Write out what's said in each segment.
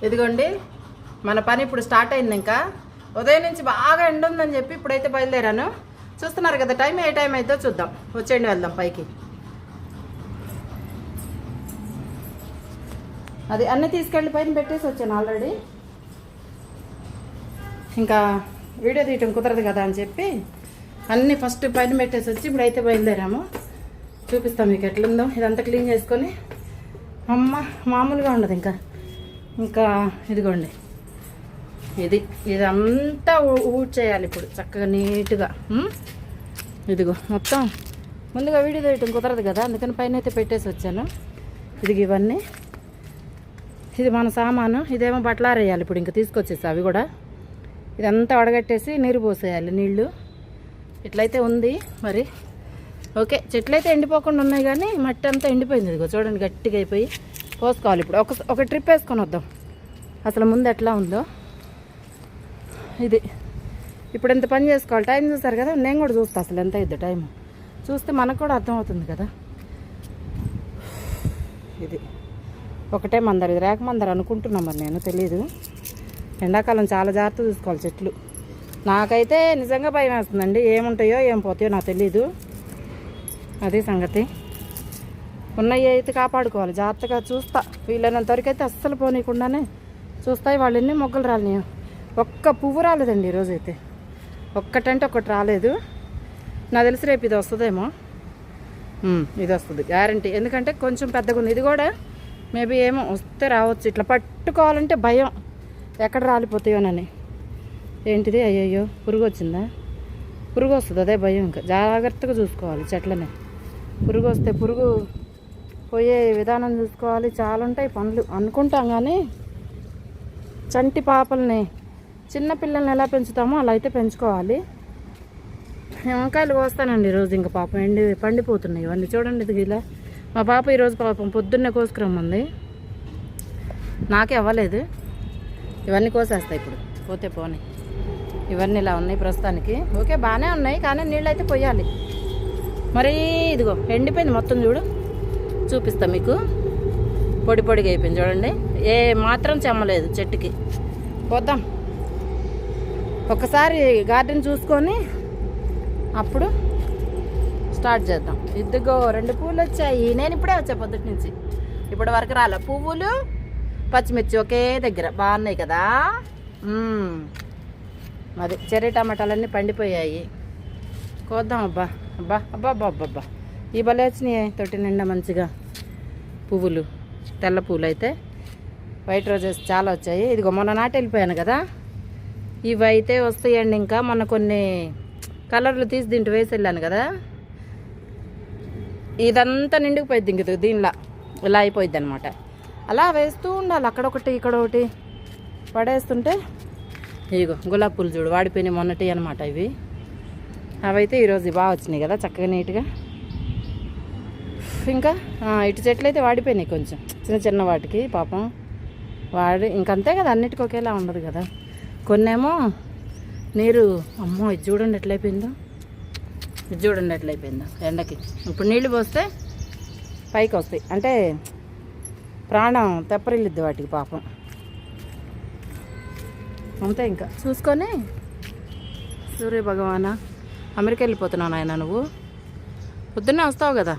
ఇదిగోండి మన పని ఇప్పుడు స్టార్ట్ అయింది. ఇంకా ఉదయం నుంచి బాగా ఎండ ఉందని చెప్పి ఇప్పుడైతే బయలుదేరాను. చూస్తున్నారు కదా టైం ఏ టైం అయితే చూద్దాం. వచ్చేయండి వెళ్దాం పైకి. అది అన్నీ తీసుకెళ్ళి పైన పెట్టేసి వచ్చాను ఆల్రెడీ. ఇంకా వీడియో తీయటం కుదరదు కదా అని చెప్పి అన్నీ ఫస్ట్ పైన పెట్టేసి వచ్చి ఇప్పుడైతే బయలుదేరాము. చూపిస్తాం మీకు ఎట్లుందో. ఇదంతా క్లీన్ చేసుకొని అమ్మ మామూలుగా ఉండదు ఇంకా ఇదిగోండి ఇదంతా ఊడ్ చేయాలి ఇప్పుడు చక్కగా నీట్గా. ఇదిగో మొత్తం ముందుగా వీడియో తీయటం కుదరదు కదా అందుకని పైన అయితే పెట్టేసి వచ్చాను. ఇవన్నీ ఇది మన సామాను. ఇదేమో బట్టలారేయాలి ఇప్పుడు. ఇంకా తీసుకొచ్చేసి అవి కూడా ఇదంతా వడగట్టేసి నీరు పోసేయాలి. నీళ్ళు ఇట్లయితే ఉంది మరి. ఓకే చెట్లు అయితే ఎండిపోకుండా ఉన్నాయి కానీ మట్టి అంతా ఎండిపోయింది. ఇదిగో చూడండి గట్టిగా అయిపోయి పోసుకోవాలి ఇప్పుడు. ఒక ట్రిప్ వేసుకొని వద్దాం అసలు ముందు ఎట్లా ఉందో. ఇది ఇప్పుడు ఎంత పని చేసుకోవాలి. టైం చూస్తారు కదా, నేను కూడా చూస్తా అసలు ఎంత అయిందో టైం చూస్తే మనకు కూడా అర్థమవుతుంది కదా. ఇది ఒకటే మందరు, ఇది రేక మందరు అనుకుంటున్నాం మరి, నేను తెలీదు. ఎండాకాలం చాలా జాగ్రత్త చూసుకోవాలి చెట్లు. నాకైతే నిజంగా భయం వేస్తుందండి, ఏముంటాయో ఏం పోతాయో నాకు తెలీదు. అదే సంగతి. ఉన్నవి అయితే కాపాడుకోవాలి జాగ్రత్తగా చూస్తా. వీళ్ళైనంత వరకు అయితే అస్సలు పోనీయకుండానే చూస్తాయి. వాళ్ళు ఎన్ని మొగ్గలు రాలినాయో. ఒక్క పువ్వు రాలేదండి ఈరోజు అయితే. ఒక్కటంటే ఒక్కటి రాలేదు. నాకు తెలిసి రేపు ఇది వస్తుందేమో. ఇది వస్తుంది గ్యారంటీ. ఎందుకంటే కొంచెం పెద్దగా ఉంది. ఇది కూడా మేబీ ఏమో వస్తే రావచ్చు. ఇట్లా పట్టుకోవాలంటే భయం ఎక్కడ రాలిపోతాయోనని. ఏంటిది? అయ్యయ్యో పురుగు వచ్చిందా? పురుగు వస్తుంది అదే భయం. ఇంకా జాగ్రత్తగా చూసుకోవాలి చెట్లని. పురుగు వస్తే పురుగు పోయే విధానం చూసుకోవాలి. చాలా ఉంటాయి పనులు అనుకుంటాం కానీ చంటి పాపల్ని చిన్న పిల్లల్ని ఎలా పెంచుతామో అలా అయితే పెంచుకోవాలి. వంకాయలు కోస్తానండి ఈరోజు. ఇంకా పాపం పండిపోతున్నాయి ఇవన్నీ చూడండి. ఇది ఇలా మా పాప ఈరోజు పాపం పొద్దున్నే కోసుకురమ్మంది. నాకే అవ్వలేదు. ఇవన్నీ కోసేస్తాయి ఇప్పుడు. పోతే పోనీ. ఇవన్నీ ఇలా ఉన్నాయి ప్రస్తుతానికి. ఓకే బాగానే ఉన్నాయి కానీ నీళ్ళు అయితే పోయాలి. మరీ ఇదిగో ఎండిపోయింది మొత్తం. చూడు చూపిస్తా మీకు. పొడి పొడిగా అయిపోయింది చూడండి. ఏ మాత్రం చెమ్మలేదు చెట్టుకి. పోద్దాం ఒకసారి గార్డెన్ చూసుకొని అప్పుడు స్టార్ట్ చేద్దాం. ఇదిగో 2 పువ్వులు వచ్చాయి. నేను ఇప్పుడే వచ్చా పొద్దుటి నుంచి. ఇప్పటి వరకు రాలే. పువ్వులు పచ్చిమిర్చి ఒకే దగ్గర బాగున్నాయి కదా. అది చెర్రీ టమాటాలన్నీ పండిపోయాయి. కోద్దాం. అబ్బా అబ్బా అబ్బా అబ్బా అబ్బా అబ్బా ఈ భలే వచ్చినాయి తొట్టి నిండా మంచిగా పువ్వులు. తెల్ల పువ్వులు అయితే వైట్ రోజెస్ చాలా వచ్చాయి. ఇదిగో మొన్న నాటి వెళ్ళిపోయాను కదా, ఇవి అయితే వస్తాయండి. ఇంకా మొన్న కొన్ని కలర్లు తీసి దీంట్లో వేసి వెళ్ళాను కదా, ఇదంతా నిండిపోయిద్ది. ఇంక దీనిలా ఇలా అయిపోయిద్ది అనమాట. అలా వేస్తూ ఉండాలి. అక్కడొకటి ఇక్కడ ఒకటి పడేస్తుంటే. ఇదిగో గులాబీ పూలు చూడు వాడిపోయినాయి మొన్నటి అనమాట ఇవి. అవైతే ఈరోజు బాగా వచ్చినాయి కదా చక్కగా నీట్గా. ఇంకా ఇటు చెట్లు అయితే వాడిపోయినాయి కొంచెం చిన్న చిన్న వాటికి పాపం ఇంకంతే కదా, అన్నిటికీ ఒకేలా ఉండదు కదా. కొన్నేమో నీరు అమ్మో ఇది చూడండి ఎట్లయిపోయిందో. ఇది చూడండి ఎట్లయిపోయిందో ఎండకి. ఇప్పుడు నీళ్ళు పోస్తే పైకి వస్తాయి అంటే ప్రాణం తెప్పరిల్లిద్ది వాటికి పాపం. అంతే ఇంకా చూసుకొని. సూర్య భగవానా అమెరికా వెళ్ళిపోతున్నాను ఆయన. నువ్వు పొద్దున్నే వస్తావు కదా,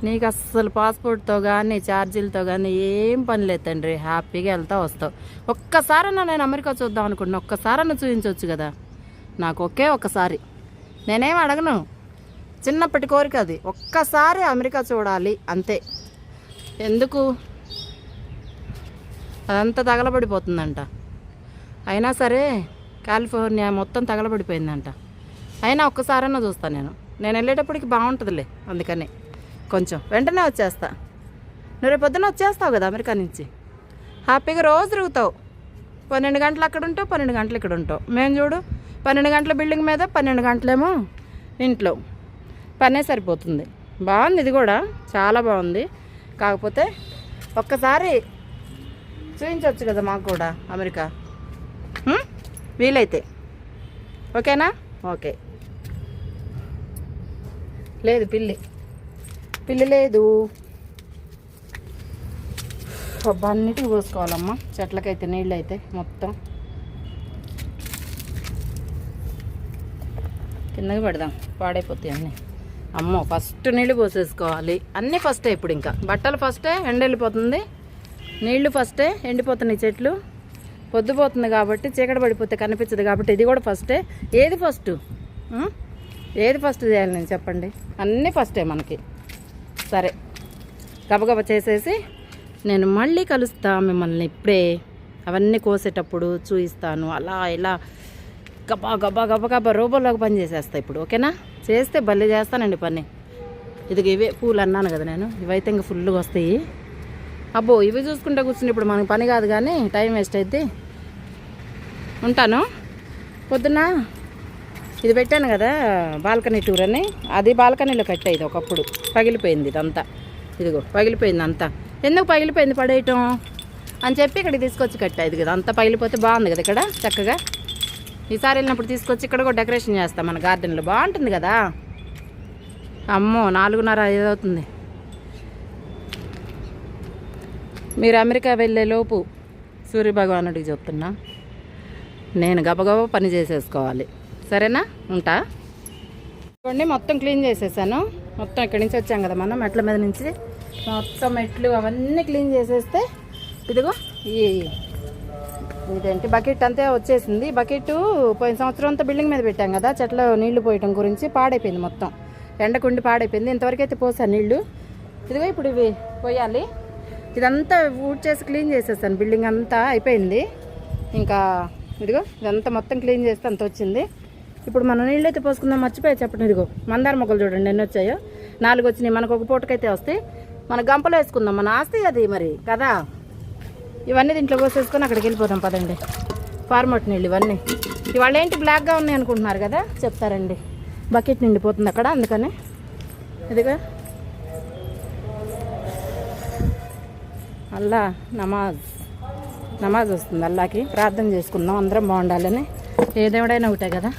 నీకు అస్సలు పాస్పోర్ట్తో కానీ ఛార్జీలతో కానీ ఏం పని లేదు తండ్రి. హ్యాపీగా వెళ్తా వస్తావు. ఒక్కసారన్నా నేను అమెరికా చూద్దాం అనుకుంటున్నా. ఒక్కసారన్నా చూపించవచ్చు కదా నాకు. ఒక్కసారి నేనేం అడగను, చిన్నప్పటి కోరిక అది. ఒక్కసారి అమెరికా చూడాలి అంతే. ఎందుకు అదంతా తగలబడిపోతుందంట. అయినా సరే కాలిఫోర్నియా మొత్తం తగలబడిపోయిందంట. అయినా ఒక్కసారైనా చూస్తాను నేను వెళ్ళేటప్పటికి బాగుంటుందిలే. అందుకని కొంచెం వెంటనే వచ్చేస్తా. నువ్వు రేపు పొద్దున్న వచ్చేస్తావు కదా అమెరికా నుంచి. హ్యాపీగా రోజు తిరుగుతావు. 12 గంటలు అక్కడ ఉంటావు, 12 గంటలు ఇక్కడ ఉంటావు. మేము చూడు 12 గంటల బిల్డింగ్ మీద, 12 గంటలేమో ఇంట్లో. పనే సరిపోతుంది. బాగుంది ఇది కూడా, చాలా బాగుంది. కాకపోతే ఒక్కసారి చూపించవచ్చు కదా మాకు కూడా అమెరికా వీలైతే. ఓకేనా? ఓకే. లేదు పిల్లి లేదు. కొబ్బరి అన్నిటిని పోసుకోవాలమ్మా, చెట్లకైతే నీళ్ళు అయితే మొత్తం కిందకి పెడదాం, పాడైపోతాయి అన్నీ. అమ్మో ఫస్ట్ నీళ్ళు పోసేసుకోవాలి, అన్నీ ఫస్టే. ఇప్పుడు ఇంకా బట్టలు ఫస్టే, ఎండ వెళ్ళిపోతుంది, నీళ్లు ఫస్టే, ఎండిపోతున్నాయి చెట్లు, పొద్దుపోతుంది కాబట్టి చీకటి పడిపోతే కనిపించదు కాబట్టి ఇది కూడా ఫస్టే. ఏది ఫస్ట్ ఏది ఫస్ట్ చేయాలి నేను చెప్పండి? అన్నీ ఫస్టే మనకి. సరే గబగబ చేసేసి నేను మళ్ళీ కలుస్తా మిమ్మల్ని ఇప్పుడే. అవన్నీ కోసేటప్పుడు చూపిస్తాను. అలా ఇలా గబా గబా గబా గబా రోబోలాగా పని చేసేస్తా ఇప్పుడు. ఓకేనా? చేస్తే భలే చేస్తానండి పని. ఇదిగో ఇవే పూలు అన్నాను కదా నేను, ఇవైతే ఇంకా ఫుల్గా వస్తాయి. అబ్బో ఇవి చూసుకుంటా కూర్చుని ఇప్పుడు మనకి పని కాదు కానీ టైం వేస్ట్ అయితే. ఉంటాను. పొద్దున్న ఇది పెట్టాను కదా బాల్కనీ టూర్ అని, అది బాల్కనీలో కట్టేది ఒకప్పుడు, పగిలిపోయింది ఇదంతా. ఇదిగో పగిలిపోయింది అంతా. ఎందుకు పగిలిపోయింది పడేయటం అని చెప్పి ఇక్కడికి తీసుకొచ్చి కట్టేది కదా. అంతా పగిలిపోతే బాగుంది కదా ఇక్కడ చక్కగా. ఈసారి వెళ్ళినప్పుడు తీసుకొచ్చి ఇక్కడ కూడా డెకరేషన్ చేస్తాం మన గార్డెన్లో, బాగుంటుంది కదా. అమ్మో 4:30 అవుతుంది. మీరు అమెరికా వెళ్ళే లోపు సూర్యభగవానుడికి చెప్తున్నా, నేను గబగబా పని చేసేసుకోవాలి. సరేనా? ఉంటా. చూడండి మొత్తం క్లీన్ చేసేసాను. మొత్తం ఇక్కడి నుంచి వచ్చాం కదా మనం, మెట్ల మీద నుంచి మొత్తం మెట్లు అవన్నీ క్లీన్ చేసేస్తే ఇదిగో ఇదేంటి బకెట్ అంతే వచ్చేసింది. బకెట్ పోయిన సంవత్సరం అంతా బిల్డింగ్ మీద పెట్టాం కదా చెట్లు నీళ్లు పోయటం గురించి, పాడైపోయింది మొత్తం, ఎండకుండి పాడైపోయింది. ఇంతవరకు అయితే పోసాను నీళ్లు. ఇదిగో ఇప్పుడు ఇవి పోయాలి. ఇదంతా ఊడ్ చేసి క్లీన్ చేసేసాను, బిల్డింగ్ అంతా అయిపోయింది. ఇంకా ఇదిగో ఇదంతా మొత్తం క్లీన్ చేస్తే అంత వచ్చింది. ఇప్పుడు మనం నీళ్ళు అయితే పోసుకుందాం, మర్చిపోయి చెప్పండి. ఇదిగో మందార మొక్కలు చూడండి ఎన్ని వచ్చాయో, 4 వచ్చినాయి. మనకు ఒక పూటకైతే వస్తాయి. మన గంపలో వేసుకుందాం, మన ఆస్తి అది మరి కదా. ఇవన్నీ దీంట్లో పోసేసుకొని అక్కడికి వెళ్ళిపోదాం పదండి. ఫార్మౌట్ నీళ్ళు ఇవన్నీ. ఇవాళ ఏంటి బ్లాక్గా ఉన్నాయి అనుకుంటున్నారు కదా, చెప్తారండి. బకెట్ నిండిపోతుంది అక్కడ, అందుకని ఇదిగా అల్లా నమాజ్ వస్తుంది, అల్లాకి ప్రార్థన చేసుకుందాం అందరం బాగుండాలని. ఏ దేవుడైనా ఒకటే కదా.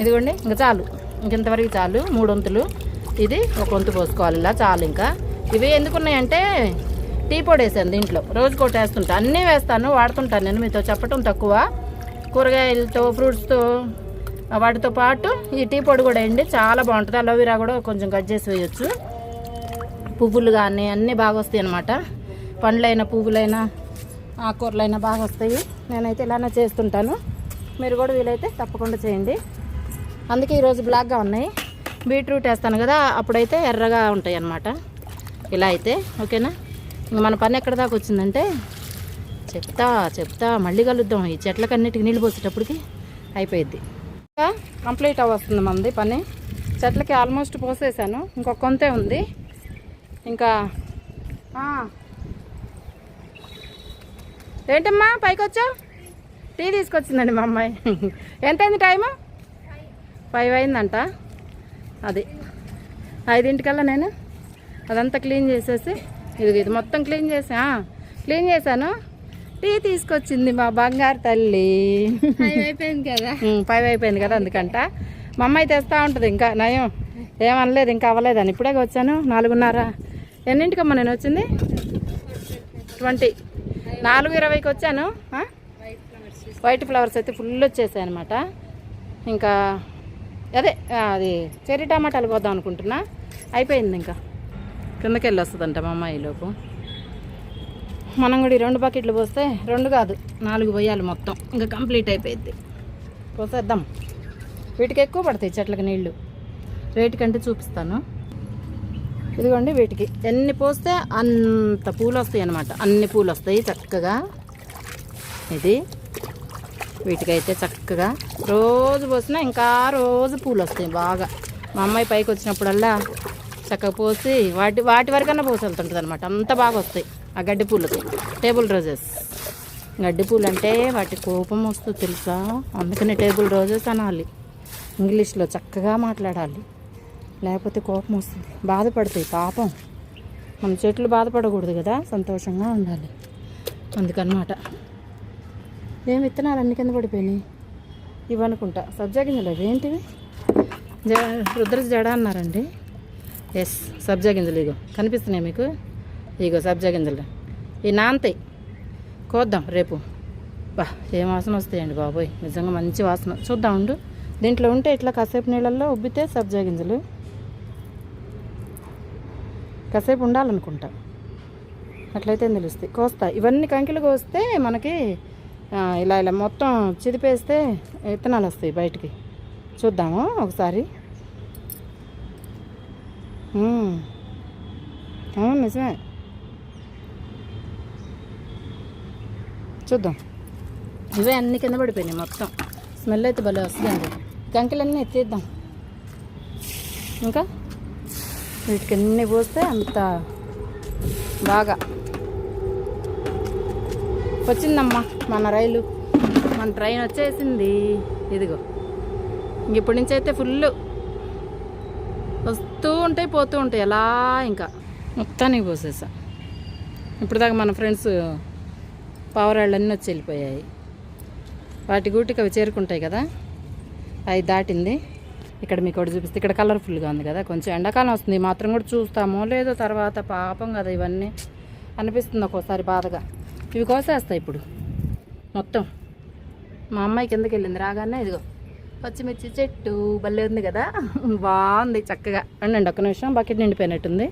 ఇదిగోండి ఇంకా చాలు, ఇంకెంతవరకు చాలు. 3 వంతులు, ఇది 1 వంతు పోసుకోవాలి ఇలా చాలు. ఇంకా ఇవి ఎందుకున్నాయంటే టీ పొడి వేసాను దీంట్లో, రోజుకోటి వేస్తుంటా, అన్నీ వేస్తాను, వాడుతుంటాను నేను. మీతో చెప్పటం తక్కువ. కూరగాయలతో ఫ్రూట్స్తో వాటితో పాటు ఈ టీ పొడి కూడా వేయండి, చాలా బాగుంటుంది. అలోవెరా కూడా కొంచెం కట్ చేసి వేయచ్చు. పువ్వులు కానీ అన్నీ బాగా వస్తాయి అన్నమాట. పండ్లైనా పువ్వులైనా ఆకుకూరలైనా బాగా వస్తాయి. నేనైతే ఇలానే చేస్తుంటాను, మీరు కూడా వీలైతే తప్పకుండా చేయండి. అందుకే ఈరోజు బ్లాక్గా ఉన్నాయి. బీట్రూట్ వేస్తాను కదా, అప్పుడైతే ఎర్రగా ఉంటాయి అన్నమాట. ఇలా అయితే ఓకేనా. ఇంక మన పని ఎక్కడ దాకా వచ్చిందంటే చెప్తా మళ్ళీ కలుద్దాం. ఈ చెట్లకన్నిటికి నీళ్ళు పోసేటప్పటికి అయిపోయిద్ది. ఇంకా కంప్లీట్ అవ్వస్తుంది మనది పని. చెట్లకి ఆల్మోస్ట్ పోసేసాను, ఇంకొక కొంతే ఉంది. ఇంకా ఏంటమ్మా పైకి వచ్చావు? టీ తీసుకొచ్చిందండి మా అమ్మాయి. ఎంతైంది టైము? 5 అయిందంట. అది 5 నేను అదంతా క్లీన్ చేసేసి ఇది మొత్తం క్లీన్ చేశాను. టీ తీసుకొచ్చింది మా బంగారు తల్లి. 5 అయిపోయింది కదా. 5 అయిపోయింది కదా, అందుకంట మా అమ్మాయి తెస్తూ ఉంటుంది. ఇంకా నయం ఏమనలేదు, ఇంకా అవ్వలేదని. ఇప్పుడే వచ్చాను 4:30. ఎన్నింటికమ్మా నేను వచ్చింది? 20, 4:20కి వచ్చాను. వైట్ ఫ్లవర్స్ అయితే ఫుల్ వచ్చేసాయి అనమాట. ఇంకా అదే అది చెర్రీ టమాటాలు పోద్దాం అనుకుంటున్నా. అయిపోయింది, ఇంకా కిందకి వెళ్ళి వస్తుందంట మా అమ్మాయి లోపు. మనం కూడా ఈ 2 బకెట్లు పోస్తే 2 కాదు 4 పోయాలి మొత్తం, ఇంకా కంప్లీట్ అయిపోయింది. పోసేద్దాం. వీటికి ఎక్కువ పడతాయి చెట్లకి నీళ్ళు, రేటుకంటే చూపిస్తాను. ఇదిగోండి వీటికి ఎన్ని పోస్తే అంత పూలు వస్తాయి అన్నమాట. అన్ని పూలు వస్తాయి చక్కగా. ఇది వీటికైతే చక్కగా రోజు పోసినా ఇంకా రోజు పూలు వస్తాయి బాగా. మా అమ్మాయి పైకి వచ్చినప్పుడల్లా చక్కగా పోసి వాటి వరకన్నా పోసి వెళ్తుంటుంది అనమాట. అంత బాగా వస్తాయి ఆ గడ్డి పూలకి. టేబుల్ రోజెస్, గడ్డి పూలు అంటే వాటి కోపం వస్తుంది తెలుసా, అందుకని టేబుల్ రోజెస్ అనాలి. ఇంగ్లీష్లో చక్కగా మాట్లాడాలి, లేకపోతే కోపం వస్తుంది, బాధపడతాయి పాపం. మన చెట్లు బాధపడకూడదు కదా, సంతోషంగా ఉండాలి అందుకనమాట. ఏం విత్తనాలు అన్ని కింద పడిపోయినాయి ఇవనుకుంటా. సబ్జా గింజలు అవి ఏంటివి? రుద్రజ జడ అన్నారండి. ఎస్, సబ్జా గింజలు ఇగో కనిపిస్తున్నాయి మీకు. ఇగో సబ్జా గింజలు ఈ నాంతాయి, కోద్దాం రేపు. బా ఏం వాసన వస్తాయండి బాబోయ్, నిజంగా మంచి వాసన. చూద్దాం ఉండు, దీంట్లో ఉంటే ఇట్లా కాసేపు నీళ్ళల్లో ఉబ్బితే సబ్జా గింజలు కాసేపు ఉండాలనుకుంటా, అట్లయితే తెలుస్తాయి. కోస్తా ఇవన్నీ కంకిలు కోస్తే మనకి ఇలా ఇలా మొత్తం చిదిపేస్తే విత్తనాలు వస్తాయి బయటికి. చూద్దాము ఒకసారి. అవును నిజమే, చూద్దాం. ఇవే అన్ని కింద పడిపోయినాయి మొత్తం, స్మెల్ అయితే భలే వస్తుందండి. కంకిలన్నీ ఎత్తేద్దాం, ఇంకా వీటికి అన్నీ పోస్తే అంత బాగా వచ్చిందమ్మా మన రైలు. మన ట్రైన్ వచ్చేసింది, ఇదిగో. ఇప్పటి నుంచి అయితే ఫుల్ వస్తూ ఉంటాయి పోతూ ఉంటాయి అలా, ఇంకా మొత్తానికి పోసేసా. ఇప్పుడు దాకా మన ఫ్రెండ్స్ పావురాళ్ళన్నీ వచ్చి వెళ్ళిపోయాయి, వాటి గూటికి అవి చేరుకుంటాయి కదా. అవి దాటింది. ఇక్కడ మీకు ఒకటి చూపిస్తే, ఇక్కడ కలర్ఫుల్గా ఉంది కదా, కొంచెం ఎండాకాలం వస్తుంది మాత్రం కూడా చూస్తామో లేదో తర్వాత. పాపం కదా ఇవన్నీ అనిపిస్తుంది ఒక్కోసారి బాధగా. ఇవి కోసేస్తాయి ఇప్పుడు మొత్తం. మా అమ్మాయి కిందకి వెళ్ళింది, రాగానే ఇదిగో పచ్చిమిర్చి చెట్టు భలే ఉంది కదా, బాగుంది చక్కగా. అండి ఒక్క నిమిషం, బకెట్ నిండిపోయినట్టుంది.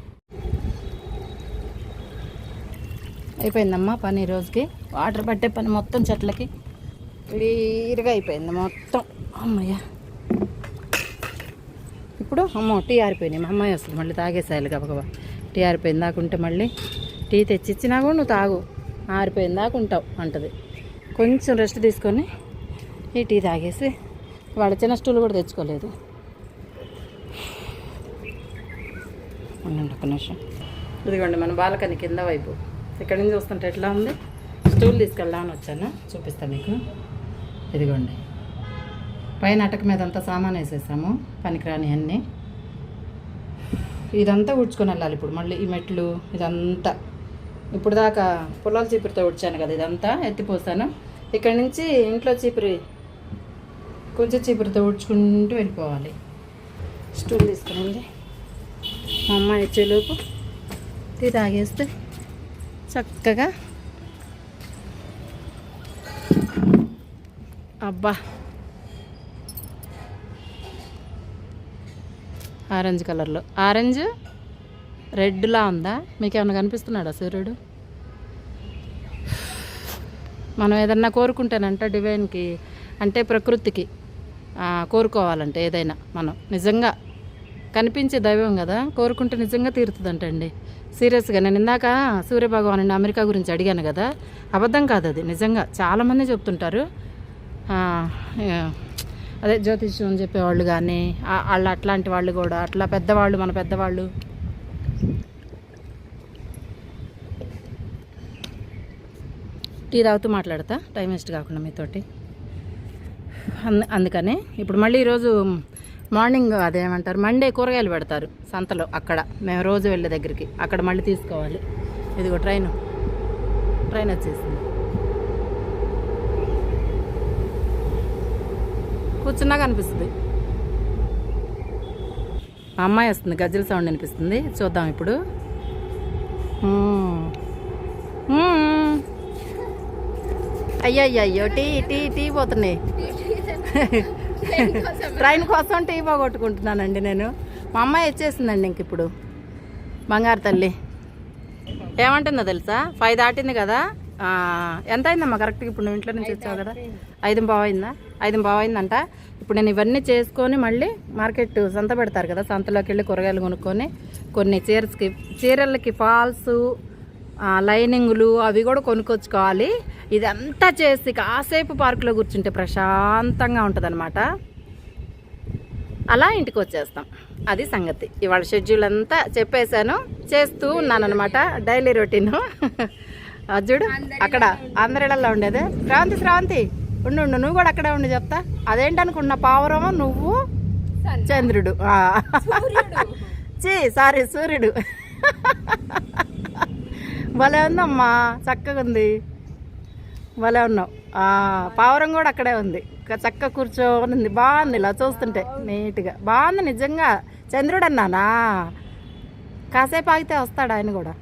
అయిపోయిందమ్మా పని ఈ రోజుకి. వాటర్ పట్టే పని మొత్తం చెట్లకి క్లియర్గా అయిపోయింది మొత్తం. అమ్మయ్య, ఇప్పుడు అమ్మో టీ ఆరిపోయినాయి. మా అమ్మాయి వస్తుంది మళ్ళీ తాగేసాయాలి గబగబా. టీ ఆరిపోయింది దాకుంటే మళ్ళీ టీ తెచ్చిచ్చినా కూడా నువ్వు తాగు, ఆరిపోయింది దాకుంటావు అంటది. కొంచెం రెస్ట్ తీసుకొని ఈ టీ తాగేసి, వాళ్ళ చిన్న స్టూల్ కూడా తెచ్చుకోలేదు. ఉండండి ఒక్క నిమిషం. ఇదిగోండి మన బాల్కనీ కింద వైపు, ఇక్కడ నుంచి చూస్తుంటే ఎట్లా ఉంది. స్టూల్ తీసుకెళ్దామని వచ్చాను, చూపిస్తాను మీకు. ఇదిగోండి పైన అటక మీద అంతా సామాన్ వేసేసాము, పనికిరాని అన్నీ. ఇదంతా ఉడ్చుకొని వెళ్ళాలి ఇప్పుడు మళ్ళీ. ఈ మెట్లు ఇదంతా ఇప్పుడు దాకా పొలాల చీపురితో ఉడ్చాను కదా, ఇదంతా ఎత్తిపోసాను. ఇక్కడ నుంచి ఇంట్లో చీపురి కొంచెం చీపురితో ఉడ్చుకుంటూ వెళ్ళిపోవాలి. స్టూల్ తీసుకుని వెళ్ళి మా అమ్మాయి వచ్చేలోపు టీ తాగేస్తే చక్కగా. అబ్బా ఆరెంజ్ కలర్లో, ఆరెంజ్ రెడ్లా ఉందా మీకు ఏమైనా కనిపిస్తున్నాడా సూర్యుడు? మనం ఏదన్నా కోరుకుంటేనంట డివైన్కి అంటే ప్రకృతికి కోరుకోవాలంటే ఏదైనా మనం నిజంగా కనిపించే దైవం కదా, కోరుకుంటే నిజంగా తీరుతుందంటండి. సీరియస్గా నేను ఇందాక సూర్యభగవాను అమెరికా గురించి అడిగాను కదా, అబద్ధం కాదు అది, నిజంగా చాలామంది చెప్తుంటారు. అదే జ్యోతిష్యం చెప్పేవాళ్ళు కానీ వాళ్ళు అట్లాంటి వాళ్ళు కూడా, అట్లా పెద్దవాళ్ళు, మన పెద్దవాళ్ళు. టీ తాగుతూ మాట్లాడతా టైం వేస్ట్ కాకుండా మీతోటి. అందుకని ఇప్పుడు మళ్ళీ ఈరోజు మార్నింగ్ అదేమంటారు మండే కూరగాయలు పెడతారు సంతలో, అక్కడ మేము రోజు వెళ్ళే దగ్గరికి, అక్కడ మళ్ళీ తీసుకోవాలి. ఇదిగో ట్రైన్ వచ్చేసింది. కూర్చున్నా కనిపిస్తుంది. మా అమ్మాయి వస్తుంది, గజ్జల సౌండ్ అనిపిస్తుంది. చూద్దాం ఇప్పుడు. అయ్యో టీ టీ టీ పోతున్నాయి. ట్రైన్ కోసం టీ పోగొట్టుకుంటున్నానండి నేను. మా అమ్మాయి వచ్చేసిందండి ఇంక ఇప్పుడు, బంగారు తల్లి. ఏమంటుందో తెలుసా, 5 దాటింది కదా. ఎంత అయిందమ్మా కరెక్ట్గా? ఇప్పుడు నువ్వు ఇంట్లో నుంచి వచ్చావు కదా, 5:15 అయిందా? 5:15 అయిందంట. ఇప్పుడు నేను ఇవన్నీ చేసుకొని మళ్ళీ మార్కెట్ సంత పెడతారు కదా, సంతలోకి వెళ్ళి కూరగాయలు కొనుక్కొని కొన్ని చీరలకి ఫాల్స్ లైనింగులు అవి కూడా కొనుక్కొచ్చుకోవాలి. ఇదంతా చేసి కాసేపు పార్కులో కూర్చుంటే ప్రశాంతంగా ఉంటుంది అనమాట. అలా ఇంటికి వచ్చేస్తాం, అది సంగతి. ఇవాళ షెడ్యూల్ అంతా చెప్పేశాను, చేస్తూ ఉన్నాను అనమాట, డైలీ రొటీన్. చూడు అక్కడ ఆంధ్రలో ఉండేది. శ్రావంతి ఉండు, నువ్వు కూడా అక్కడే ఉండి చెప్తా. అదేంటనుకున్న పావురమో నువ్వు చంద్రుడు, సారీ సూర్యుడు. భలే ఉందమ్మా, చక్కగా ఉంది, భలే ఉన్నావు. పావురం కూడా అక్కడే ఉంది, చక్కగా కూర్చోని ఉంది. బాగుంది ఇలా చూస్తుంటే, నీట్గా బాగుంది నిజంగా. చంద్రుడు అన్నానా? కాసేపు ఆగితే వస్తాడు ఆయన కూడా.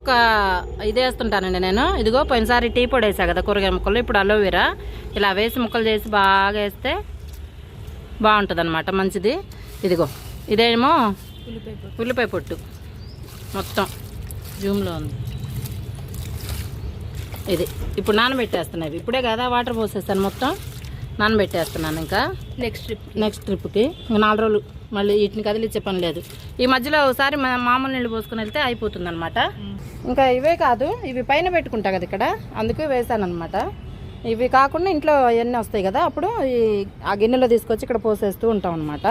ఒక ఇది వేస్తుంటానండి నేను. ఇదిగో పోయినసారి టీ పొడి వేసా కదా కూరగాయ ముక్కలు, ఇప్పుడు అలోవెరా ఇలా వేసి ముక్కలు చేసి బాగా వేస్తే బాగుంటుంది అనమాట, మంచిది. ఇదిగో ఇదేమో ఉల్లిపాయ పొట్టు మొత్తం జూమ్లో ఉంది. ఇది ఇప్పుడు నానబెట్టేస్తున్నాయి, ఇప్పుడే కదా వాటర్ పోసేస్తాను, మొత్తం నానబెట్టేస్తున్నాను. ఇంకా నెక్స్ట్ ట్రిప్కి ఇంకా 4 రోజులు మళ్ళీ వీటిని కదిలిచ్చే పని లేదు. ఈ మధ్యలో ఒకసారి మామూలు నీళ్ళు పోసుకొని వెళ్తే అయిపోతుంది అనమాట. ఇంకా ఇవే కాదు, ఇవి పైన పెట్టుకుంటా కదా ఇక్కడ, అందుకే వేసాను అనమాట. ఇవి కాకుండా ఇంట్లో అవన్నీ వస్తాయి కదా, అప్పుడు ఆ గిన్నెలో తీసుకొచ్చి ఇక్కడ పోసేస్తూ ఉంటాం అనమాట.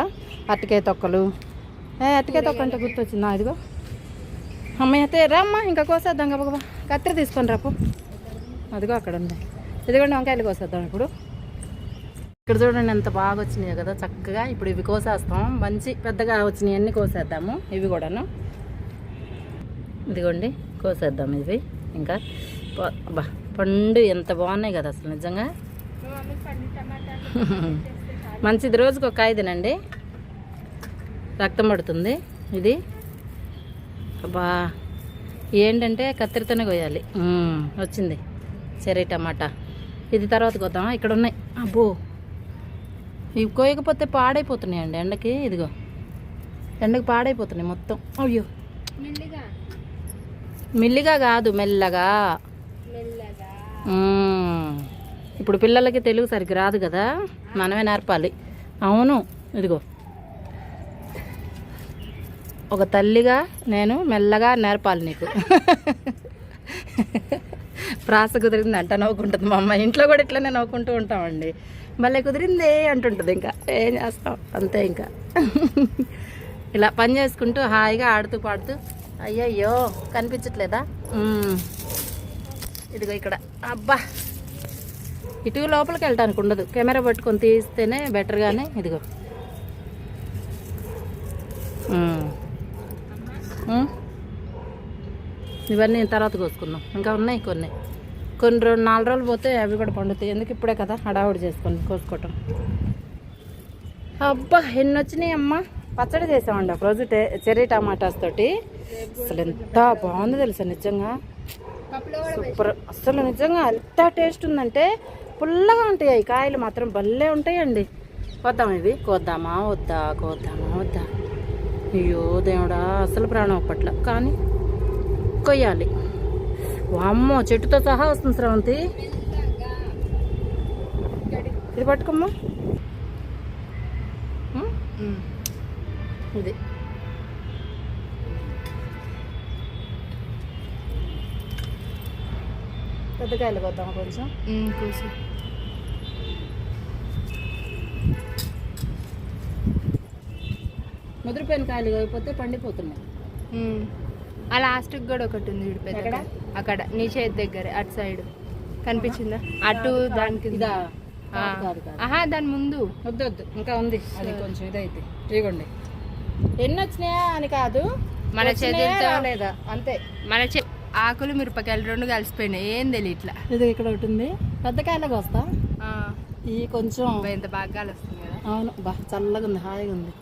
అరటికాయ తొక్కలు, అరటికాయ తొక్క అంటే గుర్తొచ్చిందా, ఇదిగో అమ్మాయి అయితే రామ్మా ఇంకా కోసేద్దాం గబగబా, కత్తిరి తీసుకొని రాపు, అదిగో అక్కడ ఉంది. ఇదిగోండి వంకాయలు కోసేద్దాం ఇప్పుడు. ఇక్కడ చూడండి ఎంత బాగా వచ్చినాయి కదా చక్కగా. ఇప్పుడు ఇవి కోసేస్తాం, మంచి పెద్దగా వచ్చినాయి అన్నీ కోసేద్దాము. ఇవి కూడాను ఇదిగోండి కోసేద్దాం. ఇవి ఇంకా అబ్బా పండు ఎంత బాగున్నాయి కదా అసలు నిజంగా. మంచిది, రోజుకి ఒక కాయ తినండి, రక్తం పడుతుంది. ఇది అబ్బా ఏంటంటే కత్తిరితోనే కోయాలి. వచ్చింది చెర్రీ టమాటా. ఇది తర్వాత కోద్దామా, ఇక్కడ ఉన్నాయి. అబ్బో ఇవి కోయకపోతే పాడైపోతున్నాయండి ఎండకి. ఇదిగో ఎండకి పాడైపోతున్నాయి మొత్తం. అయ్యో మెల్లిగా కాదు మెల్లగా. ఇప్పుడు పిల్లలకి తెలుగు సరిగ్గా రాదు కదా, మనమే నేర్పాలి. అవును ఇదిగో ఒక తల్లిగా నేను మెల్లగా నేర్పాలి నీకు. ప్రాస కుదిరింది అంట నవ్వుకుంటుంది మా అమ్మ. ఇంట్లో కూడా ఇట్లనే నవ్వుకుంటూ ఉంటామండి. మళ్ళీ కుదిరిందే అంటుంటుంది, ఇంకా ఏం చేస్తాం అంతే. ఇంకా ఇలా పని చేసుకుంటూ హాయిగా ఆడుతూ పాడుతూ. అయ్యయ్యో కనిపించట్లేదా, ఇదిగో ఇక్కడ. అబ్బా ఇటు లోపలికి వెళ్ళటానికి ఉండదు, కెమెరా పట్టుకొని తీస్తేనే బెటర్. కానీ ఇదిగో ఇవన్నీ తర్వాత కోసుకుందాం. ఇంకా ఉన్నాయి కొన్ని 4 రోజులు పోతే అవి కూడా పండుతాయి. ఎందుకు ఇప్పుడే కదా హడావుడి చేసుకొని కోసుకోవటం. అబ్బా ఎన్ని వచ్చినాయి అమ్మ. పచ్చడి చేసామండి ఒకరోజు చెర్రీ టమాటాస్ తోటి. అసలు ఎంత బాగుంది తెలుసా నిజంగా, సూపర్. అసలు నిజంగా ఎంత టేస్ట్ ఉందంటే, పుల్లగా ఉంటాయి ఈ కాయలు మాత్రం భలే ఉంటాయండి. కోద్దాం ఇవి, కోద్దామా వద్దా, కోద్దామా వద్దా. అయ్యో దేవుడా అసలు ప్రాణం అప్పట్ల, కానీ కొయ్యాలి. వామ్మో చెట్టుతో సహా వస్తుంది శ్రవంతి. ఇది పట్టుకోమ్మా. ఇది పెద్దకాయలు కొద్దామా కొంచెం కూసి. ముదిరిపోయిన కాయలు అయిపోతే పండిపోతున్నాయి. ఆ లాస్ట్కి కూడా ఒకటి ఉంది పెద్ద, అక్కడ నీ చేతి దగ్గర అటు సైడ్ కనిపించిందా, అటు దానికి. ఆహా దాని ముందు వద్దు ఇంకా ఉంది అది కొంచెం ఇదైతే. ఇదిగోండి ఎన్ని వచ్చినాయా అని కాదు, మన చేతితో లేదా అంతే. మన ఆకులు మిరపకాయలు 2 కలిసిపోయినాయి, ఏం తెలియ ఇట్లా. ఇది ఇక్కడ ఒకటి ఉంది, పెద్ద కాయలకు వస్తా. ఈ కొంచెం ఎంత బాగా వస్తుంది కదా. అవును బా చల్లగా ఉంది, హాయిగా ఉంది.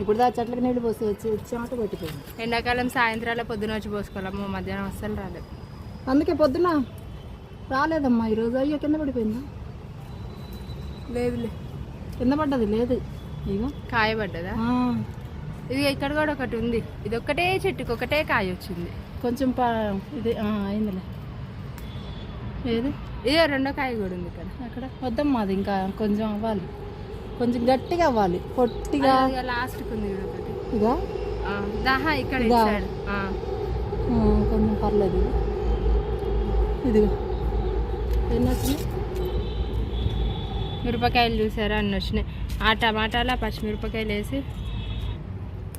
ఇప్పుడు దా చెట్లకు నీళ్ళు పోసి వచ్చామట కొట్టిపోయింది. ఎండాకాలం సాయంత్రాల పొద్దున వచ్చి పోసుకోవాలమ్మా, మధ్యాహ్నం అస్సలు రాలేదు. అందుకే పొద్దున రాలేదమ్మా ఈరోజు. అయ్యో కింద పడిపోయిందా? లేదులే కింద పడ్డది లేదు, ఇగో కాయ పడ్డదా. ఇది ఇక్కడ కూడా ఒకటి ఉంది, ఇది ఒక్కటే చెట్టుకి ఒకటే కాయ వచ్చింది. కొంచెం ఇది అయిందిలే. ఏది ఇదే 2వ కాయ కూడా ఉంది ఇక్కడ. అక్కడ వద్దమ్మా, అది ఇంకా కొంచెం అవ్వాలి, కొంచెం గట్టిగా అవ్వాలి, పొట్టిగా. లాస్ట్కి ఉంది ఒకటి ఇక దాహా ఇక్కడ కొంచెం పర్లేదు. ఇదిగో ఎన్ని వచ్చినాయి మిరపకాయలు చూసారా, అన్నీ వచ్చినాయి. ఆ టమాటాలు పచ్చిమిరపకాయలు వేసి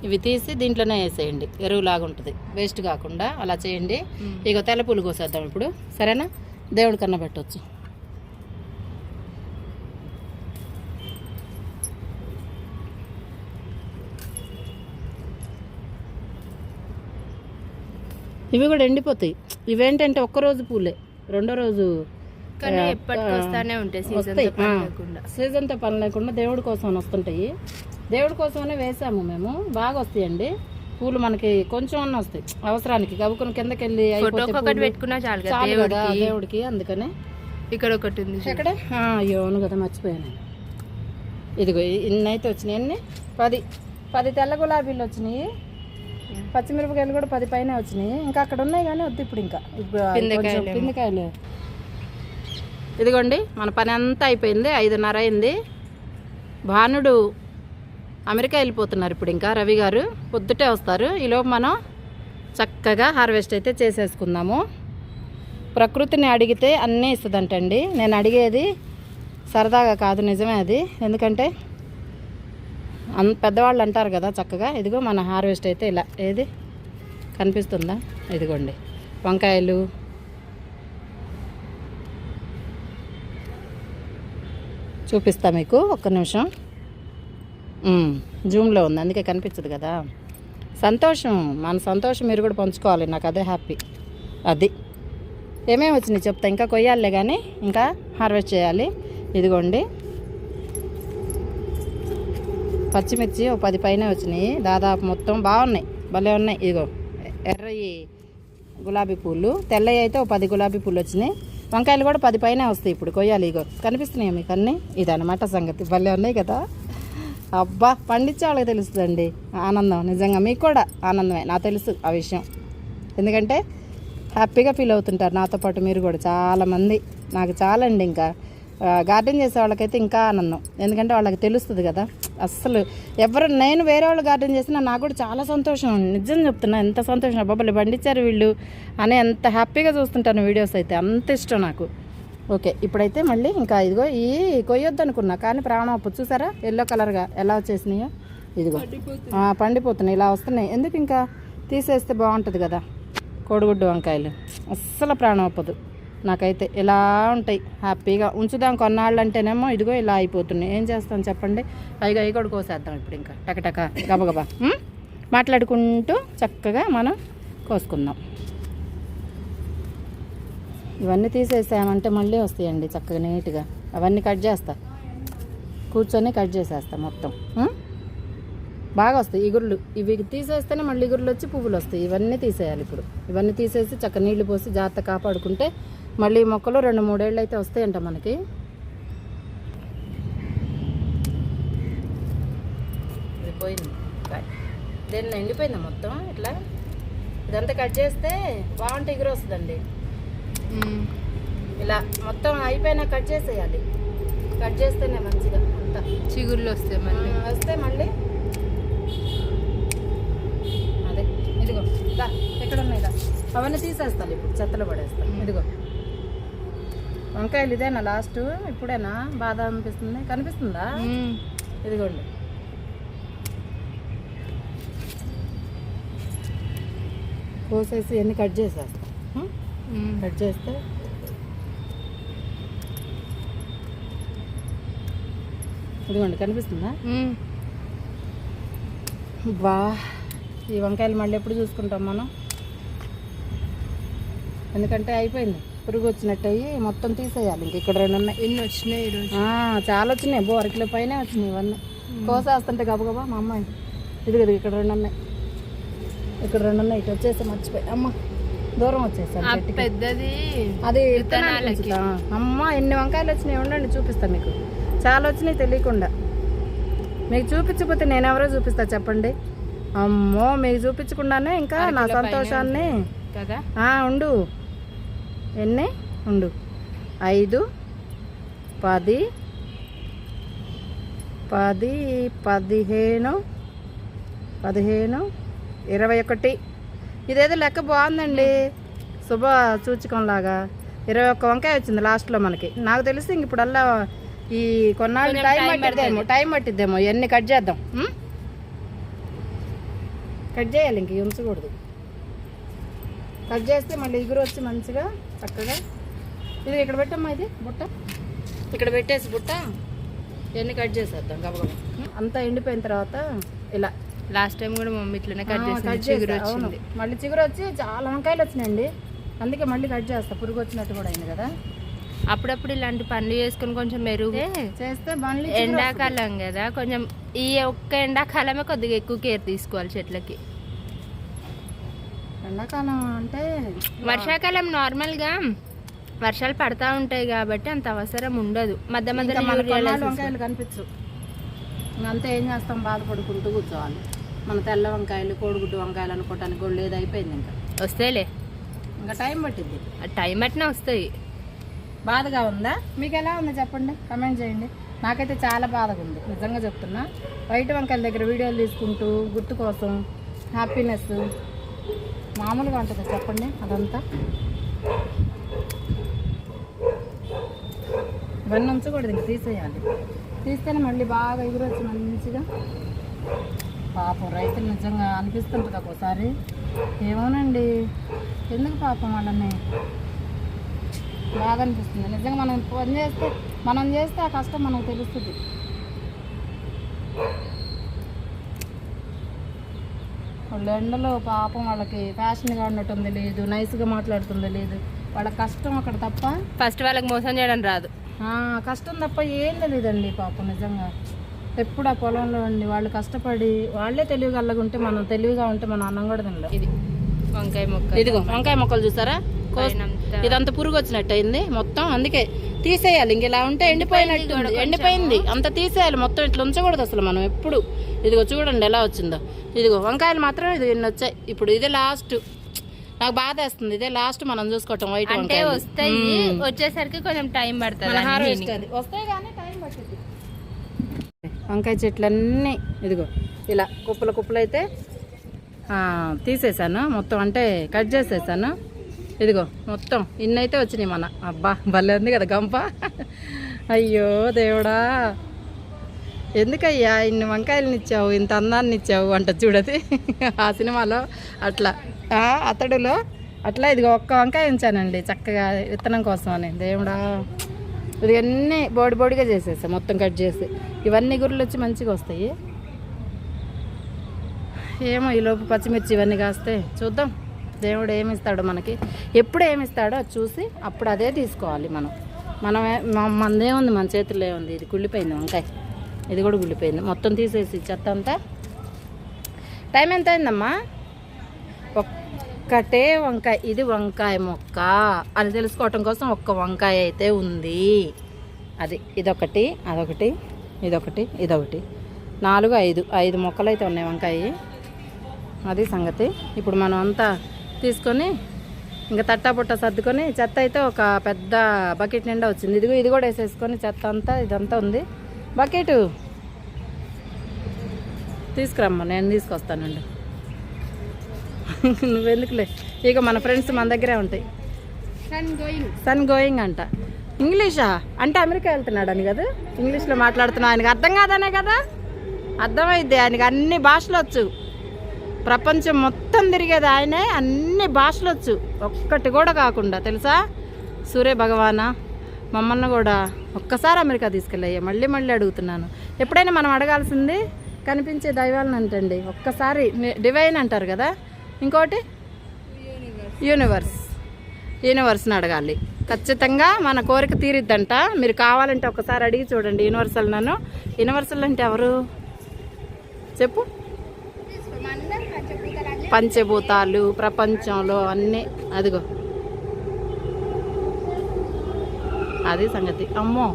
ఇవి తీసి దీంట్లోనే వేసేయండి, ఎరువులాగా ఉంటుంది, వేస్ట్ కాకుండా అలా చేయండి. ఇక తెల్లపూలు కోసేద్దాం ఇప్పుడు, సరేనా? దేవుడి కన్నా పెట్టవచ్చు. ఇవి కూడా ఎండిపోతాయి. ఇవేంటంటే ఒక్కరోజు పూలే, రెండో రోజు కానీ ఎప్పటికి వస్తానే ఉంటాయి, వస్తాయి. సీజన్తో పని లేకుండా దేవుడి కోసం వస్తుంటాయి. దేవుడి కోసమనే వేసాము మేము. బాగా వస్తాయండి పూలు, మనకి కొంచెం అన్న వస్తాయి అవసరానికి. గబుకుని కిందకి వెళ్ళి ఒకటి పెట్టుకున్నా చాలు కదా దేవుడికి. అందుకనే ఇక్కడ ఒకటి ఉంది. ఎక్కడ? అయ్యో అవును కదా, మర్చిపోయాను. ఇదిగో ఇన్ని అయితే వచ్చినాయి. అన్ని 10 తెల్ల గులాబీలు వచ్చినాయి. పచ్చిమిరపకాయలు కూడా 10 పైన వచ్చినాయి. ఇంకా అక్కడ ఉన్నాయి కానీ వద్దు ఇప్పుడు. ఇంకా పిందకాయలు. ఇదిగోండి మన పని అంతా అయిపోయింది. 5:30 అయింది. భానుడు అమెరికా వెళ్ళిపోతున్నారు ఇప్పుడు. ఇంకా రవి గారు పొద్దుటే వస్తారు. ఈలోపు మనం చక్కగా హార్వెస్ట్ అయితే చేసేసుకుందాము. ప్రకృతిని అడిగితే అన్నీ ఇస్తుందంటండి. నేను అడిగేది సరదాగా కాదు, నిజమే అది. ఎందుకంటే పెద్దవాళ్ళు అంటారు కదా చక్కగా. ఇదిగో మన హార్వెస్ట్ అయితే ఇలా. ఏది కనిపిస్తుందా? ఇదిగోండి వంకాయలు, చూపిస్తా మీకు ఒక్క నిమిషం. జూమ్లో ఉంది అందుకే కనిపించదు కదా. సంతోషం, మన సంతోషం మీరు కూడా పంచుకోవాలి. నాకు అదే హ్యాపీ. అది ఏమేమి వచ్చినాయి చెప్తా. ఇంకా కొయ్యాలే కానీ ఇంకా హార్వెస్ట్ చేయాలి. ఇదిగోండి పచ్చిమిర్చి 10 పైన వచ్చినాయి దాదాపు. మొత్తం బాగున్నాయి, భలే ఉన్నాయి. ఇదిగో ఎర్రయి గులాబీ పూలు, తెల్లవి అయితే 10 గులాబీ పూలు వచ్చినాయి. వంకాయలు కూడా 10 పైన వస్తాయి ఇప్పుడు. కొయ్యాలి. ఇగో కనిపిస్తున్నాయి మీకు అన్నీ. ఇదన్నమాట సంగతి. భలే ఉన్నాయి కదా. అబ్బా, పండించే వాళ్ళకి తెలుస్తుందండి ఆనందం. నిజంగా మీకు కూడా ఆనందమే, నాకు తెలుసు ఆ విషయం. ఎందుకంటే హ్యాపీగా ఫీల్ అవుతుంటారు నాతో పాటు మీరు కూడా చాలామంది. నాకు చాలండి. ఇంకా గార్డెన్ చేసే వాళ్ళకైతే ఇంకా ఆనందం. ఎందుకంటే వాళ్ళకి తెలుస్తుంది కదా. అస్సలు నేను వేరే వాళ్ళు గార్డెన్ చేసినా నాకు కూడా చాలా సంతోషం. నిజం చెప్తున్నా, ఎంత సంతోషం. అబ్బాబులు పండించారు వీళ్ళు అని ఎంత హ్యాపీగా చూస్తుంటాను వీడియోస్ అయితే. అంత ఇష్టం నాకు. ఓకే, ఇప్పుడైతే మళ్ళీ ఇంకా ఇదిగో ఈ కొయ్యొద్దు అనుకున్నా కానీ ప్రాణం చూసారా ఎల్లో కలర్గా ఎలా వచ్చేసినాయో. ఇదిగో పండిపోతున్నాయి, ఇలా వస్తున్నాయి. ఎందుకు ఇంకా తీసేస్తే బాగుంటుంది కదా. కోడిగుడ్డు వంకాయలు అస్సలు ప్రాణం అప్పదు నాకైతే. ఇలా ఉంటాయి హ్యాపీగా ఉంచుదాం కొన్నాళ్ళు అంటేనేమో ఇదిగో ఇలా అయిపోతున్నాయి. ఏం చేస్తాం చెప్పండి. అవి కూడా కోసేద్దాం ఇప్పుడు. ఇంకా టకటక గబగబా మాట్లాడుకుంటూ చక్కగా మనం కోసుకుందాం. ఇవన్నీ తీసేసామంటే మళ్ళీ వస్తాయండి చక్కగా నీట్గా. అవన్నీ కట్ చేస్తా, కూర్చొని కట్ చేసేస్తా మొత్తం. బాగా వస్తాయి ఇగుర్లు. ఇవి తీసేస్తేనే మళ్ళీ ఇగుర్లు వచ్చి పువ్వులు వస్తాయి. ఇవన్నీ తీసేయాలి ఇప్పుడు. ఇవన్నీ తీసేసి చక్క నీళ్లు పోసి జాగ్రత్త కాపాడుకుంటే మళ్ళీ మొక్కలు 2-3 ఏళ్ళు అయితే వస్తాయంట మనకి. ఇది పోయింది, దేన్ని ఎండిపోయిందా మొత్తం ఇట్లా. ఇదంతా కట్ చేస్తే బాగుంటే ఎగురు వస్తుందండి. ఇలా మొత్తం అయిపోయినా కట్ చేసేయాలి. కట్ చేస్తేనే మంచిగా అంతా చిగుర్లు వస్తాయి. మళ్ళీ అదే ఇదిగో ఎక్కడ ఉన్నాయి అవన్నీ తీసేస్తాను ఇప్పుడు, చెత్తలో పడేస్తాను. ఇదిగో వంకాయలు ఇదేనా లాస్ట్? ఇప్పుడేనా బాధ అనిపిస్తుంది? కనిపిస్తుందా? ఇదిగోండి కోసేసి అన్ని కట్ చేసేస్తా. కట్ చేస్తే ఇదిగోండి కనిపిస్తుందా? బా, ఈ వంకాయలు మళ్ళీ ఎప్పుడు చూసుకుంటాం మనం. ఎందుకంటే అయిపోయింది, పురుగు వచ్చినట్టు అయ్యి మొత్తం తీసేయాలి. ఇంక ఇక్కడ 2 ఉన్నాయి. ఎన్ని వచ్చినాయి ఈరోజు? చాలా వచ్చినాయి. 1 కిలో పైన వచ్చినాయి ఇవన్నీ. కోసేస్తుంటే గబగబా మా అమ్మాయి. ఇదిగో ఇక్కడ 2 ఉన్నాయి, ఇక్కడ 2 ఉన్నాయి. ఇటు వచ్చేసి మర్చిపోయి అమ్మ దూరం వచ్చేసాను. పెద్దది అది అమ్మ ఎన్ని వంకాయలు వచ్చినాయి ఉండండి చూపిస్తా మీకు. చాలా వచ్చినాయి తెలియకుండా. మీకు చూపించకపోతే నేను ఎవరో చూపిస్తా చెప్పండి. అమ్మో, మీకు చూపించకుండానే ఇంకా నా సంతోషాన్ని కదా. ఉండు, ఎన్ని ఉండు, 5, 10, 15, 21. ఇదేదో లెక్క బాగుందండి, శుభ సూచకంలాగా. 21 వంకాయ వచ్చింది లాస్ట్లో మనకి. నాకు తెలిసి ఇంక ఇప్పుడల్లా ఈ కొన్నాళ్ళు టైం పట్టిద్దేమో. ఇవన్నీ కట్ చేద్దాం. కట్ చేయాలి, ఇంక ఉంచకూడదు. కట్ చేస్తే మళ్ళీ ఇగురు వచ్చి మంచిగా చక్కగా. ఇది ఇక్కడ పెట్టమ్మా, ఇది బుట్ట ఇక్కడ పెట్టేసి బుట్ట ఇవన్నీ కట్ చేసేద్దాం గబగబా. అంతా ఎండిపోయిన తర్వాత ఇలా లాస్ట్ టైం కూడా మమ్మీ ఇట్లనే కట్ చేసింది, కట్ చిగురు చేస్తా, అవును. వచ్చింది. మళ్ళీ చిగురు వచ్చి చాలా వంకాయలు వచ్చినాయండి, అందుకే మళ్ళీ కట్ చేస్తా. పురుగు వచ్చినట్టు కూడా అయింది కదా. అప్పుడప్పుడు ఇలాంటి పనులు చేసుకుని కొంచెం మెరుగు చేస్తే మళ్ళీ ఎండాకాలం కదా, కొంచెం ఈ ఒక్క ఎండాకాలమే కొద్దిగా ఎక్కువ కేర్ తీసుకోవాలి చెట్లకి. ఎండాకాలం అంటే వర్షాకాలం నార్మల్గా వర్షాలు పడతా ఉంటాయి కాబట్టి అంత అవసరం ఉండదు. మధ్య మధ్యలో మన యూరియా కొన్నాళ్ళు వేసేసి. వంకాయలు కనిపించు, అంతే. ఏం చేస్తాం, బాధపడుకుంటూ కూర్చోవాలి. మన తెల్ల వంకాయలు కోడిగుడ్డు వంకాయలు అనుకోవటానికి కూడా లేదు, అయిపోయింది. ఇంకా వస్తాయిలే, ఇంకా టైం పట్టింది. టైం పట్టినా వస్తాయి. బాధగా ఉందా? మీకు ఎలా ఉందో చెప్పండి, కమెంట్ చేయండి. నాకైతే చాలా బాధగా ఉంది, నిజంగా చెప్తున్నా. వైట్ వంకాయల దగ్గర వీడియోలు తీసుకుంటూ గుర్తు కోసం హ్యాపీనెస్ మామూలుగా ఉంటుంది చెప్పండి. అదంతా ఇవన్నీ ఉంచకూడదు, ఇంక తీసేయాలి. తీస్తేనే మళ్ళీ బాగా ఎగురొచ్చు మంచిగా. పాపం రైతులు నిజంగా అనిపిస్తుంటుంది ఒక్కోసారి, ఏమోనండి ఎందుకు పాపం వాళ్ళని, బాగా అనిపిస్తుంది నిజంగా. మనం చేస్తే ఆ కష్టం మనకు తెలుస్తుంది. వాళ్ళు ఎండలో పాపం వాళ్ళకి ఫ్యాషన్గా ఉండటం లేదు, నైస్గా మాట్లాడుతుందో లేదు, వాళ్ళ కష్టం అక్కడ తప్ప. ఫస్ట్ వాళ్ళకి మోసం చేయడం రాదు, కష్టం తప్ప ఏం తెలియదండి పాపం నిజంగా. ఎప్పుడు ఆ పొలంలో ఉండి వాళ్ళు కష్టపడి వాళ్ళే తెలివిగల్లగా ఉంటే, మనం తెలివిగా ఉంటే మనం అన్నం కూడా తినలేం. ఇది వంకాయ మొక్క, ఇదిగో వంకాయ మొక్కలు చూసారా, ఇదంతా పురుగు వచ్చినట్టు అయింది మొత్తం, అందుకే తీసేయాలి. ఇంక ఇలా ఉంటే ఎండిపోయినట్టు, ఎండిపోయింది అంత తీసేయాలి మొత్తం. ఇట్లా ఉంచకూడదు అసలు మనం ఎప్పుడు. ఇదిగో చూడండి ఎలా వచ్చిందో. ఇదిగో వంకాయలు మాత్రం ఇది ఎన్ని వచ్చాయి ఇప్పుడు. ఇదే లాస్ట్, నాకు బాధ వేస్తుంది. ఇదే లాస్ట్ మనం చూసుకోవటం. వైట్ అంటే వస్తాయి, వచ్చేసరికి కొంచెం టైం పడుతుంది, వస్తాయి కానీ టైం పడుతుంది. వంకాయ చెట్లన్నీ ఇదిగో ఇలా కుప్పలు కుప్పలు అయితే తీసేసాను మొత్తం, అంటే కట్ చేసేసాను. ఇదిగో మొత్తం ఇన్నైతే వచ్చినాయి మన. అబ్బా భలే ఉంది కదా గంప. అయ్యో దేవుడా, ఎందుకయ్యా ఇన్ని వంకాయలని ఇచ్చావు, ఇంత అందాన్ని ఇచ్చావు అంట చూడది ఆ సినిమాలో అట్లా, అతడులో అట్లా. ఇదిగో ఒక్క వంకాయ ఉంచానండి చక్కగా విత్తనం కోసం అని. దేవుడా, ఇది అన్నీ బోడి బోడిగా చేసేసా మొత్తం కట్ చేసి. ఇవన్నీ గుర్రెలు వచ్చి మంచిగా వస్తాయి. ఏమో ఈలోపు పచ్చిమిర్చి ఇవన్నీ కాస్తే చూద్దాం దేవుడు ఏమిస్తాడో మనకి. ఎప్పుడు ఏమిస్తాడో అది చూసి అప్పుడు అదే తీసుకోవాలి మనం. మనదేముంది, మన చేతుల్లో ఏముంది. ఇది కుళ్ళిపోయింది వంకాయ, ఇది కూడా కుళ్ళిపోయింది మొత్తం. తీసేసి చెత్త అంతా. టైం ఎంత అయిందమ్మా? ఒక్కటే వంకాయ, ఇది వంకాయ మొక్క అని తెలుసుకోవటం కోసం ఒక్క వంకాయ అయితే ఉంది. అది ఇదొకటి, అదొకటి, ఇదొకటి, ఇదొకటి, 4, 5 మొక్కలు అయితే ఉన్నాయి వంకాయ. అది సంగతి. ఇప్పుడు మనం అంతా తీసుకొని ఇంకా తట్టా పుట్ట సర్దుకొని, చెత్త అయితే ఒక పెద్ద బకెట్ నిండా వచ్చింది. ఇదిగో ఇది కూడా వేసేసుకొని చెత్త అంతా ఇదంతా ఉంది. బకెట్ తీసుకురమ్మా, నేను తీసుకొస్తానండి. నువ్వెందుకులే, ఇక మన ఫ్రెండ్స్ మన దగ్గరే ఉంటాయి. సన్ గోయింగ్ అంట. ఇంగ్లీషా అంటే అమెరికా వెళ్తున్నాడు అని కదా, ఇంగ్లీష్లో మాట్లాడుతున్నా. ఆయనకి అర్థం కాదనే కదా, అర్థమైద్ది. ఆయనకి అన్ని భాషలు వచ్చు, ప్రపంచం మొత్తం తిరిగేది ఆయనే, అన్ని భాషలు వచ్చు, ఒక్కటి కూడా కాకుండా. తెలుసా సూర్య భగవానా, మమ్మల్ని కూడా ఒక్కసారి అమెరికా తీసుకెళ్ళయ్యా. మళ్ళీ మళ్ళీ అడుగుతున్నాను. ఎప్పుడైనా మనం అడగాల్సింది కనిపించే దైవాలను అంటండి. ఒక్కసారి డివైన్ అంటారు కదా, ఇంకోటి యూనివర్స్ని అడగాలి. ఖచ్చితంగా మన కోరిక తీరిద్దంట. మీరు కావాలంటే ఒకసారి అడిగి చూడండి యూనివర్సల్. యూనివర్సల్ అంటే ఎవరు చెప్పు? పంచభూతాలు, ప్రపంచంలో అన్నీ. అదిగో అది సంగతి. అమ్మో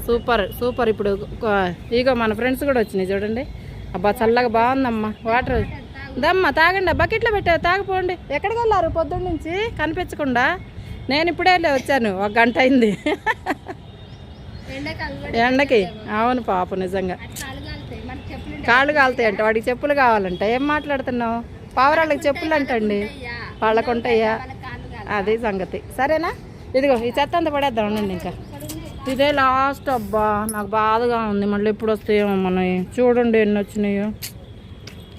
సూపర్ సూపర్. ఇప్పుడు ఇగో మన ఫ్రెండ్స్ కూడా వచ్చినాయి చూడండి. అబ్బా చల్లగా బాగుందమ్మా వాటర్. దమ్మా తాగండి, బకెట్లో పెట్టారు, తాగిపోండి. ఎక్కడికి వెళ్ళారు పొద్దున్న నుంచి కనిపించకుండా? నేను ఇప్పుడే వచ్చాను, 1 గంట అయింది ఎండకి. అవును పాప నిజంగా కాళ్ళు కాలుతాయి అంట. వాడికి చెప్పులు కావాలంట. ఏం మాట్లాడుతున్నావు? పావురాళ్ళకి చెప్పులు అంటండి, వాళ్ళకు ఉంటాయా? అది సంగతి. సరేనా? ఇదిగో ఈ చెత్త అంతా పడేద్దాం ఉండండి. ఇంకా ఇదే లాస్ట్. అబ్బా నాకు బాధగా ఉంది, మళ్ళీ ఎప్పుడు వస్తాయో మనవి. చూడండి ఎన్ని వచ్చినాయో.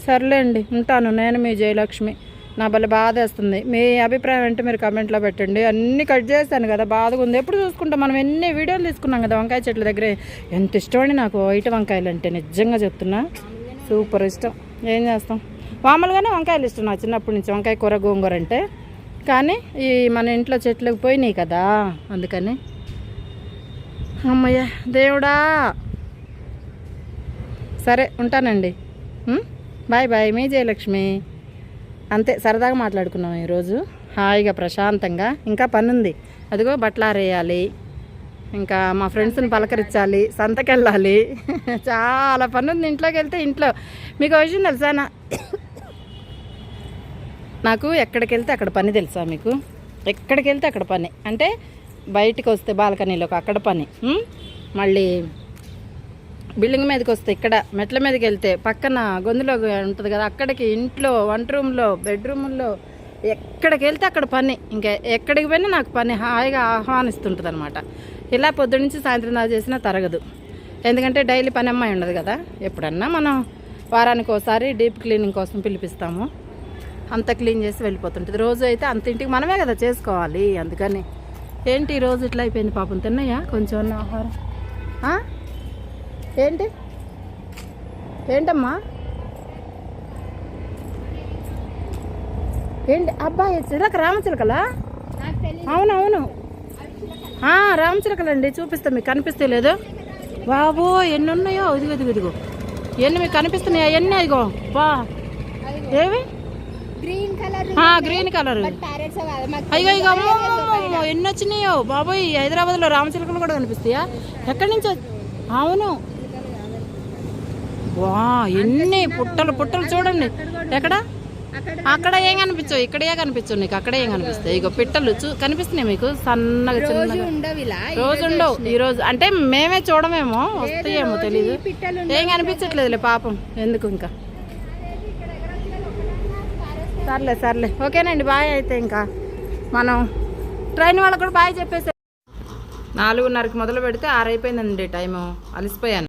సర్లేండి, ఉంటాను. నేను మీ జయలక్ష్మి. నా భలే బాధ వేస్తుంది. మీ అభిప్రాయం ఏంటో మీరు కమెంట్లో పెట్టండి. అన్నీ కట్ చేస్తాను కదా, బాధగా ఉంది. ఎప్పుడు చూసుకుంటాం మనం, ఎన్ని వీడియోలు తీసుకున్నాం కదా వంకాయ చెట్ల దగ్గర. ఎంత ఇష్టం అండి నాకు వైట్ వంకాయలు అంటే, నిజంగా చెప్తున్నా సూపర్ ఇష్టం. ఏం చేస్తాం, మామూలుగానే వంకాయలు ఇష్టం నాకు చిన్నప్పటి నుంచి, వంకాయ కూర గోంగూర అంటే. కానీ ఈ మన ఇంట్లో చెట్లకు పోయినాయి కదా, అందుకని. అమ్మయ్య దేవుడా. సరే ఉంటానండి. Bye bye. మీ జయలక్ష్మి. అంతే, సరదాగా మాట్లాడుకున్నాం ఈరోజు, హాయిగా ప్రశాంతంగా. ఇంకా పని ఉంది, అదిగో బట్టలు ఆరేయాలి, ఇంకా మా ఫ్రెండ్స్ని పలకరించాలి, సంతకెళ్ళాలి. చాలా పని ఉంది. ఇంట్లోకి వెళ్తే ఇంట్లో మీకు విషయం తెలుసా, నాకు ఎక్కడికి వెళ్తే అక్కడ పని తెలుసా మీకు? ఎక్కడికి వెళ్తే అక్కడ పని అంటే, బయటికి వస్తే బాల్కనీలోకి అక్కడ పని, మళ్ళీ బిల్డింగ్ మీదకి వస్తే ఇక్కడ మెట్ల మీదకి వెళ్తే పక్కన గొంతులో ఉంటుంది కదా అక్కడికి, ఇంట్లో వంట రూమ్లో బెడ్రూముల్లో ఎక్కడికి వెళ్తే అక్కడ పని. ఇంకా ఎక్కడికి పోయినా నాకు పని హాయిగా ఆహ్వానిస్తుంటుంది అనమాట. ఇలా పొద్దు నుంచి సాయంత్రం దాకా చేసినా తరగదు. ఎందుకంటే డైలీ పని అమ్మాయి ఉండదు కదా, ఎప్పుడన్నా మనం వారానికి ఒకసారి డీప్ క్లీనింగ్ కోసం పిలిపిస్తాము, అంత క్లీన్ చేసి వెళ్ళిపోతుంటుంది. రోజు అయితే అంత ఇంటికి మనమే కదా చేసుకోవాలి. అందుకని ఏంటి ఈరోజు ఇట్లా అయిపోయింది పాపం. తిన్నాయా కొంచెం ఆహారం? ఏంటి ఏంటమ్మా ఏంటి అబ్బాయి చిలక, రామచిలకలా? అవునవును, రామచిలకలండి. చూపిస్తా మీకు, కనిపిస్తే లేదు బాబో ఎన్ని ఉన్నాయో. ఇదిగో ఇదిగో ఇదిగో ఎన్ని మీకు కనిపిస్తున్నాయా? ఎన్ని? అదిగో బా, ఏవి? Green colour. అయ్యో ఇక అమ్మో ఎన్ని వచ్చినాయో బాబోయ్. హైదరాబాద్లో రామచిలకలు కూడా కనిపిస్తాయా? ఎక్కడి నుంచి? అవును, వా ఎన్ని పుట్టలు పుట్టలు చూడండి. ఎక్కడ? అక్కడ ఏం కనిపించవు, ఇక్కడే కనిపించవు నీకు. అక్కడ ఏం కనిపిస్తాయి? ఇక పిట్టలు కనిపిస్తున్నాయి మీకు, సన్నగా చిన్నగా. రోజు ఉండవు, ఈరోజు అంటే మేమే చూడమేమో, వస్తాయేమో తెలీదు. ఏం కనిపించట్లేదులే పాపం, ఎందుకు ఇంకా. సర్లే సర్లే, ఓకేనండి, బాయ్. అయితే ఇంకా మనం ట్రైన్ వాళ్ళకు కూడా బాయ్ చెప్పేసి. 4:30కి మొదలు పెడితే 6 అయిపోయిందండి టైము, అలసిపోయాను.